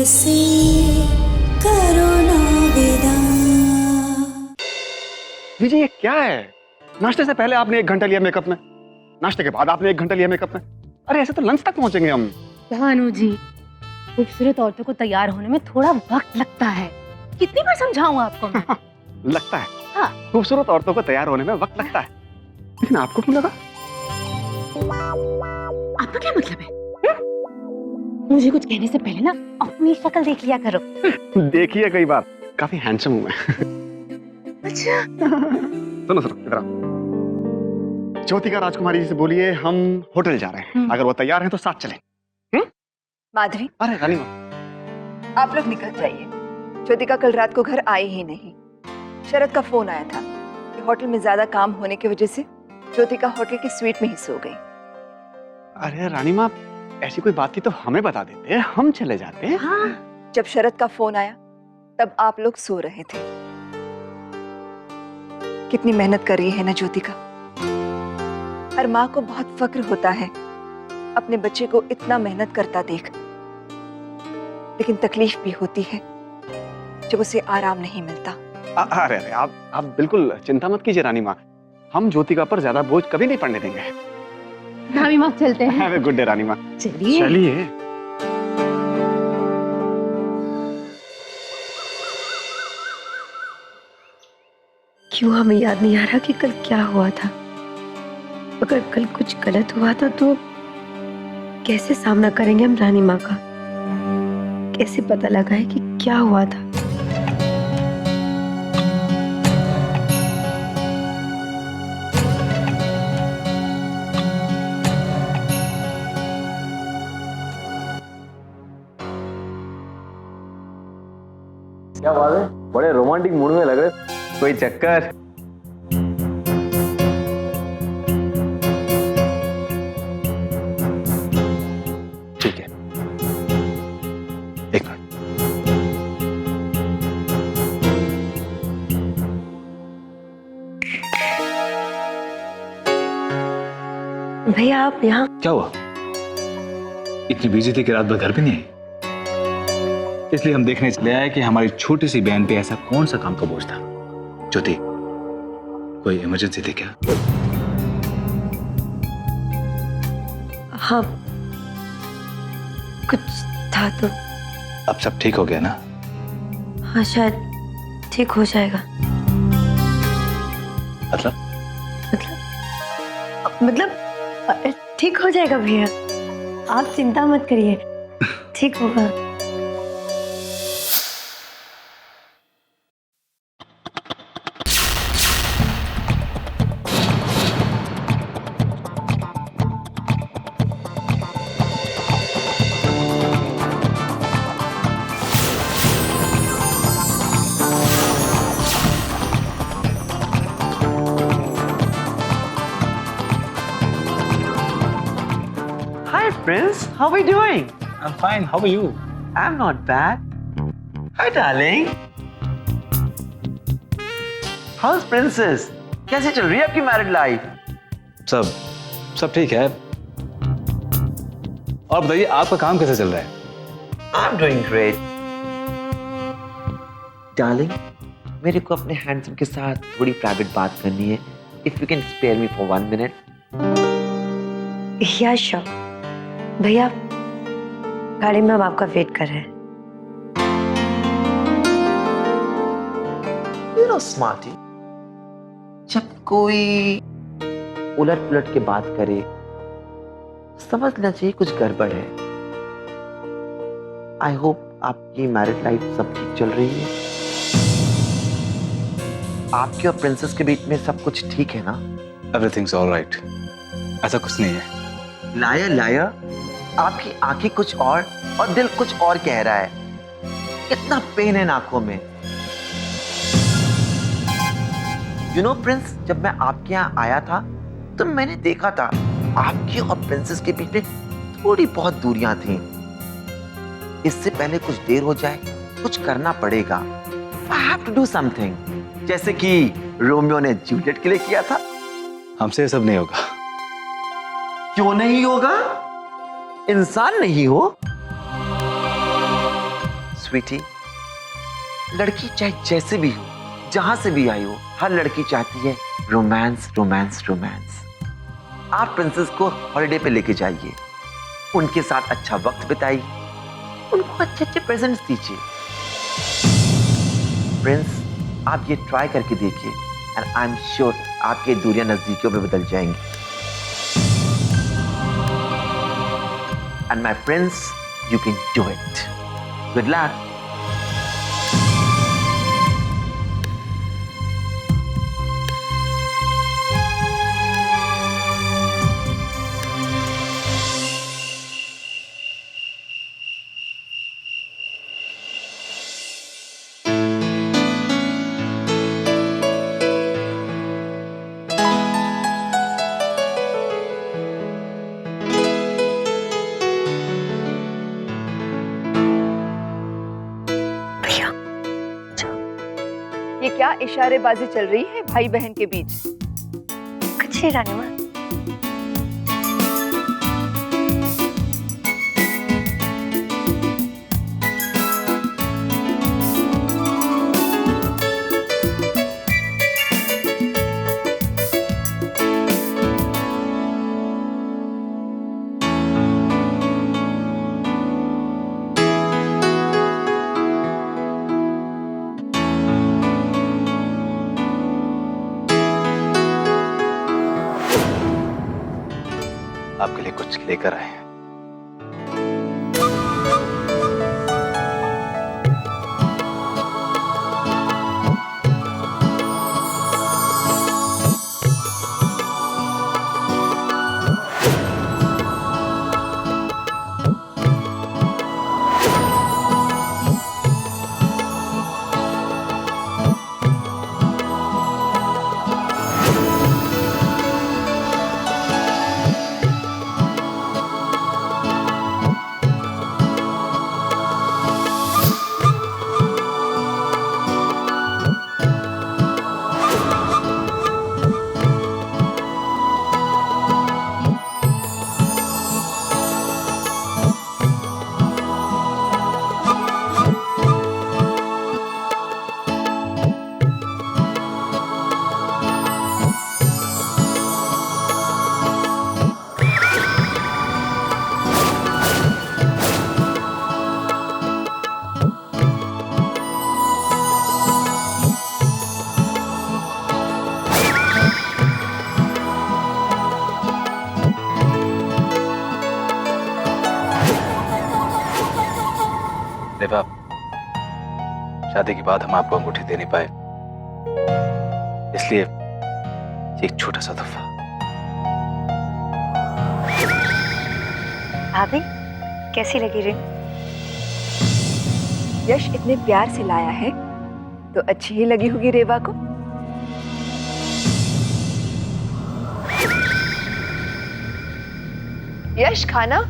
से करो ना विदा। जी ये क्या है? नाश्ते से पहले आपने 1 घंटा लिया मेकअप में, नाश्ते के बाद आपने 1 घंटा लिया मेकअप में। अरे ऐसे तो लंच तक पहुंचेंगे हम। भानु जी, खूबसूरत औरतों को तैयार होने में थोड़ा वक्त लगता है। कितनी बार समझाऊं आपको मैं? लगता है हाँ। खूबसूरत औरतों को तैयार होने में वक्त लगता है, लेकिन आपको क्यों लगा? आपका क्या मतलब है? मुझे कुछ कहने से पहले ना अपनी शक्ल देख लिया करो। देखिए कई बार काफी हैंडसम हूं मैं। अच्छा। सुनो सुनो इधर आओ। ज्योतिका राजकुमारी जी से बोलिए हम होटल जा रहे हैं, अगर वो तैयार हैं तो साथ चलें। माधुरी, अरे रानीमा, आप लोग निकल जाइए। ज्योतिका कल रात को घर आई ही नहीं। शरद का फोन आया था कि होटल में ज्यादा काम होने की वजह से ज्योतिका होटल की स्वीट में ही सो गई। अरे रानीमा, ऐसी कोई बात थी तो हमें बता देते, हम चले जाते। हाँ। जब शरद का फोन आया तब आप लोग सो रहे थे। कितनी मेहनत कर रही है ना ज्योतिका। हर माँ को बहुत फक्र होता है अपने बच्चे को इतना मेहनत करता देख, लेकिन तकलीफ भी होती है जब उसे आराम नहीं मिलता। अरे अरे आप बिल्कुल चिंता मत कीजिए रानीमा, हम ज्योतिका पर ज्यादा बोझ कभी नहीं पड़ने देंगे। भाभी माँ चलते हैं। हैव अ गुड डे रानीमा। चलिए। चलिए। क्यों हमें याद नहीं आ रहा कि कल क्या हुआ था? अगर कल कुछ गलत हुआ था तो कैसे सामना करेंगे हम रानी माँ का? कैसे पता लगाए कि क्या हुआ था? क्या बात है, बड़े रोमांटिक मूड में लग रहे। कोई चक्कर? ठीक है, एक मिनट। भैया आप यहाँ? क्या हुआ? इतनी बिजी थी कि रात भर घर पे नहीं आई? इसलिए हम देखने चले आए कि हमारी छोटी सी बहन पे ऐसा कौन सा काम का बोझ था। ज्योति, कोई इमरजेंसी थी क्या? हाँ, कुछ था तो। अब सब ठीक हो गया ना? हाँ, शायद ठीक हो जाएगा। मतलब ठीक हो जाएगा भैया, आप चिंता मत करिए, ठीक होगा। Hi, Prince. How are we doing? I'm fine. How are you? I'm not bad. Hi, darling. How's Princess? कैसे चल रही है आपकी मैरिड लाइफ? सब ठीक है। और बताइए, आपका काम कैसे चल रहा है? I'm doing great. Darling, मेरे को अपने हैंडसम के साथ थोड़ी प्राइवेट बात करनी है. If you can spare me for 1 minute. या श्योर भैया, गाड़ी में हम आपका वेट कर रहे हैं। You know, smarty. जब कोई उलट पुलट के बात करे समझना चाहिए कुछ गड़बड़ है. आई होप आपकी मैरिड लाइफ सब ठीक चल रही है. आपके और प्रिंसेस के बीच में सब कुछ ठीक है ना? Everything's all right. ऐसा कुछ नहीं है। लायर लायर, आपकी आंखें कुछ और दिल कुछ और कह रहा है. कितना पेन है आंखों में. यू नो प्रिंस, जब मैं आपके यहाँ आया था तो मैंने देखा था आपकी और प्रिंसेस के बीच में थोड़ी बहुत दूरियां थी. इससे पहले कुछ देर हो जाए, कुछ करना पड़ेगा. I have to do something. जैसे कि रोमियो ने जूलियट के लिए किया था. हमसे ये सब नहीं होगा। क्यों नहीं होगा? इंसान नहीं हो? स्वीटी, लड़की चाहे जैसे भी हो, जहां से भी आई हो, हर लड़की चाहती है रोमांस रोमांस रोमांस। आप प्रिंसेस को हॉलिडे पे लेके जाइए, उनके साथ अच्छा वक्त बिताइए, उनको अच्छे अच्छे प्रेजेंट्स दीजिए। प्रिंस, आप ये ट्राई करके देखिए एंड आई एम श्योर आपकी दूरियां नजदीकियों में बदल जाएंगी। And my Prince, you can do it. Good luck. ये क्या इशारेबाजी चल रही है भाई बहन के बीच? कुछ नहीं रानी माँ। आपके लिए कुछ लेकर आए हैं। रेबा, शादी के बाद हम आपको अंगूठी दे नहीं पाए, इसलिए ये एक छोटा सा तोहफा। भाभी कैसी लगी रिंग? यश इतने प्यार से लाया है तो अच्छी ही लगी होगी रेवा को। यश, खाना?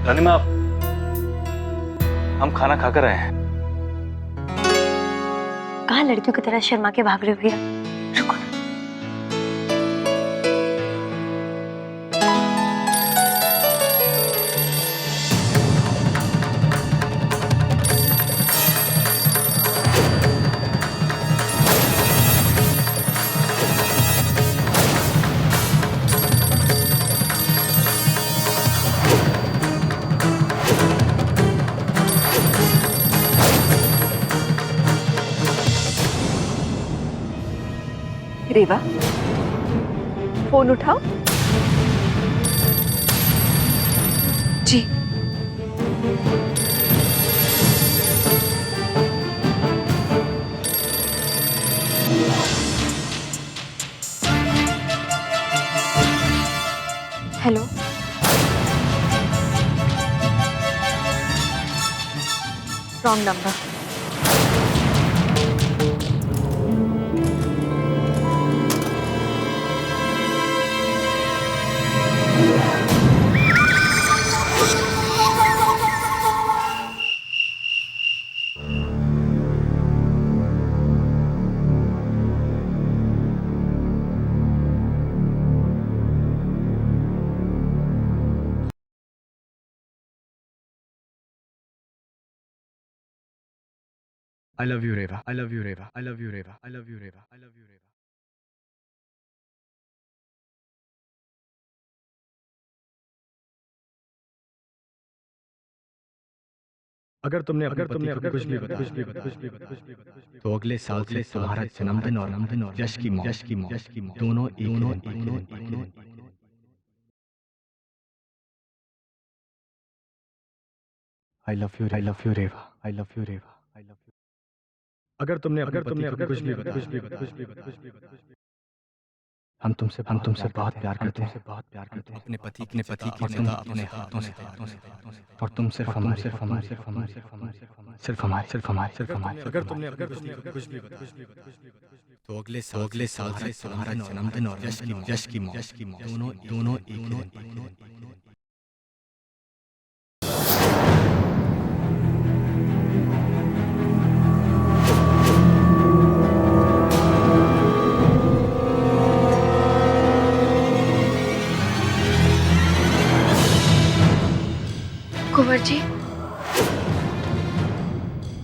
रानी माँ, हम खाना खाकर आए हैं। कहाँ लड़कियों की तरह शर्मा के भाग रहे हो भैया? रुको ना। रेवा, फोन उठाओ। जी। Hello. Wrong number. I love you, Reva. I love you, Reva. I love you, Reva. I love you, Reva. I love you, Reva. अगर तुमने कुछ भी बताया तो अगले साल से तुम्हारा जन्मदिन और यश की मौत दोनों एक I love you, Reva. I love you, Reva. I love you. अगर तुमने कुछ भी बताया हम तुमसे बहुत प्यार करते हैं अपने पति की जगह अपने हाथों से और तुम सिर्फ हमारे अगर तुमने कुछ भी बताया तो अगले साल से तुम्हारा जन्मदिन और यश की मौत दोनों एक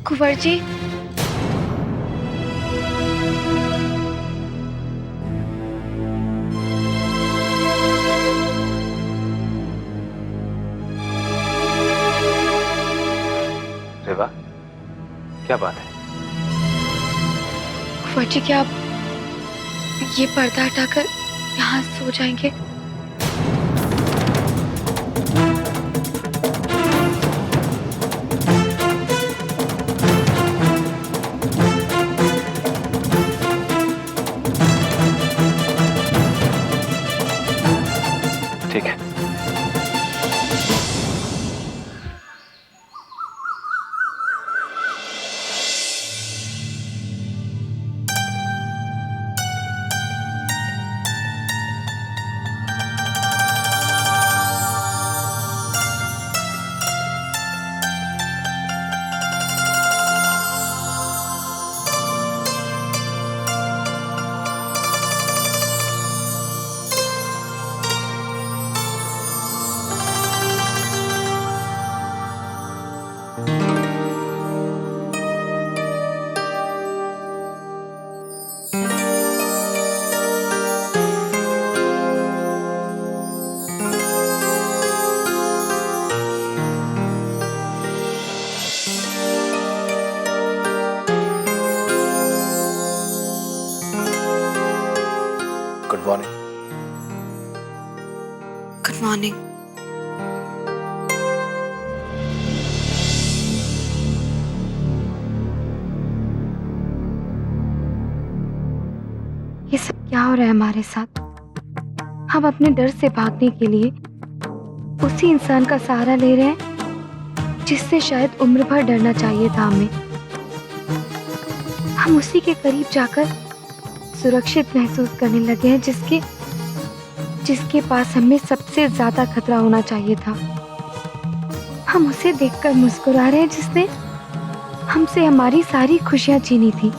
कुंवर जी रेवा, क्या बात है? कुंवर जी, क्या आप ये पर्दा हटाकर यहाँ सो जाएंगे? ठीक है। Good morning. Good morning. ये सब क्या हो रहा है हमारे साथ? हम अपने डर से भागने के लिए उसी इंसान का सहारा ले रहे हैं जिससे शायद उम्र भर डरना चाहिए था हमें। हम उसी के करीब जाकर सुरक्षित महसूस करने लगे हैं जिसके पास हमें सबसे ज्यादा खतरा होना चाहिए था। हम उसे देखकर मुस्कुरा रहे हैं जिसने हमसे हमारी सारी खुशियां छीनी थी।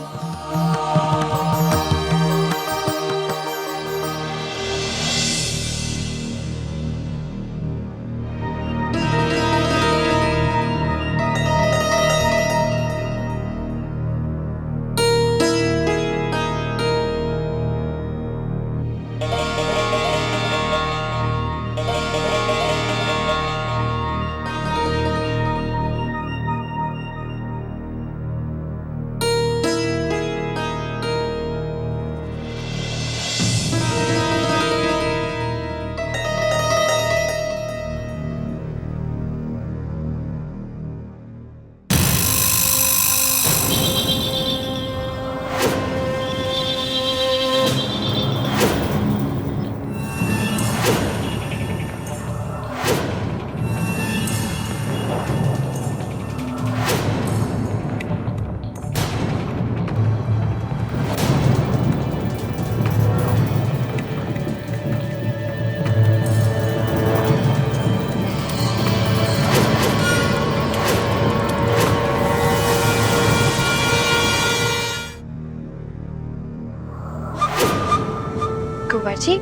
कुंवर जी,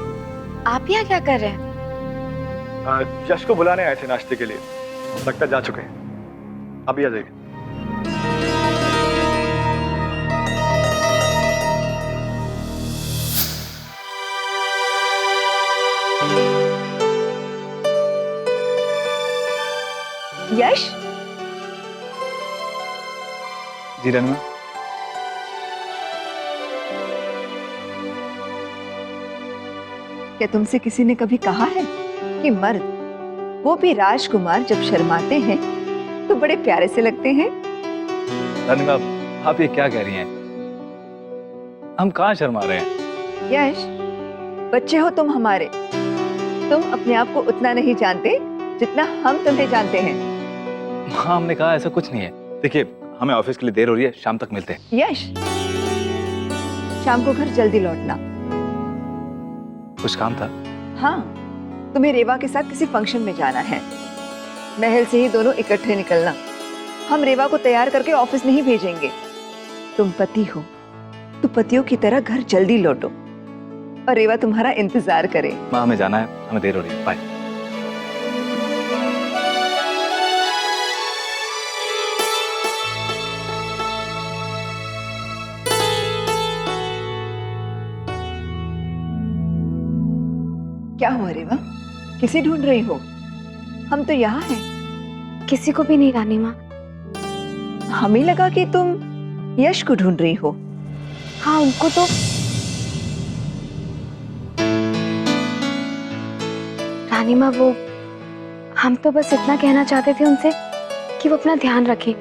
आप यहाँ क्या कर रहे हैं? यश को बुलाने आए थे नाश्ते के लिए। लगता जा चुके हैं। अभी आ जाइए। यश, जी रनवा। क्या तुमसे किसी ने कभी कहा है कि मर्द, वो भी राजकुमार, जब शर्माते हैं तो बड़े प्यारे से लगते हैं? रनवा, आप ये क्या कह रही हैं? हम कहाँ शर्मा रहे हैं? यश, बच्चे हो तुम हमारे, तुम अपने आप को उतना नहीं जानते जितना हम तुम्हें जानते हैं। हाँ, हमने कहा ऐसा कुछ नहीं है। देखिए, हमें ऑफिस के लिए देर हो रही है, शाम तक मिलते हैं। यश, शाम को घर जल्दी लौटना। कुछ काम था? हाँ, तुम्हें रेवा के साथ किसी फंक्शन में जाना है। महल से ही दोनों इकट्ठे निकलना। हम रेवा को तैयार करके ऑफिस नहीं भेजेंगे। तुम पति हो तो पतियों की तरह घर जल्दी लौटो और रेवा तुम्हारा इंतजार करे। माँ, हमें जाना है, हमें देर हो रही है। बाय। क्या हुआ रेवा, किसे ढूंढ रही हो? हम तो यहाँ हैं। किसी को भी नहीं रानी माँ। हमें लगा कि तुम यश को ढूंढ रही हो। हाँ, उनको तो रानी माँ, वो हम तो बस इतना कहना चाहते थे उनसे कि वो अपना ध्यान रखें।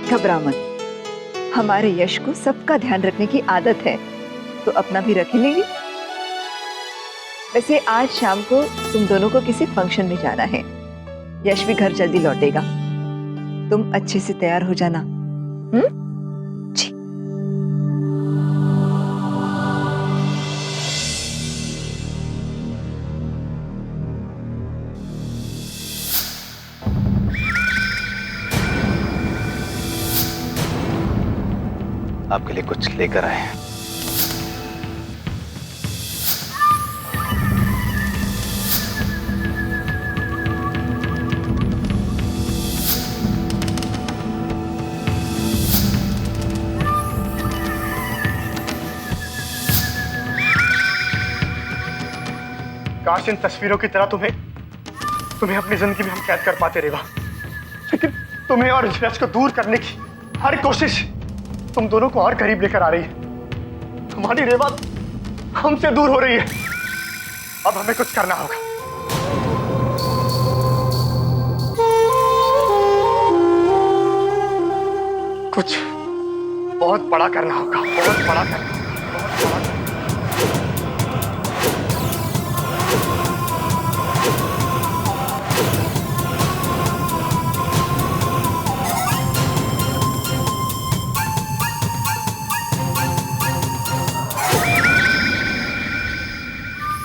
घबरा मत, हमारे यश को सबका ध्यान रखने की आदत है, तो अपना भी रख ही लेंगे। वैसे आज शाम को तुम दोनों को किसी फंक्शन में जाना है। यश भी घर जल्दी लौटेगा, तुम अच्छे से तैयार हो जाना। जी। आपके लिए कुछ लेकर आए हैं। काश इन तस्वीरों की तरह तुम्हें अपनी जिंदगी में हम कैद कर पाते रेवा, लेकिन तुम्हें और यश को दूर करने की हर कोशिश तुम दोनों को और करीब लेकर आ रही है। हमारी रेवा हमसे दूर हो रही है। अब हमें कुछ करना होगा। कुछ बहुत बड़ा करना होगा, बहुत बड़ा करना होगा, बहुत बड़ा।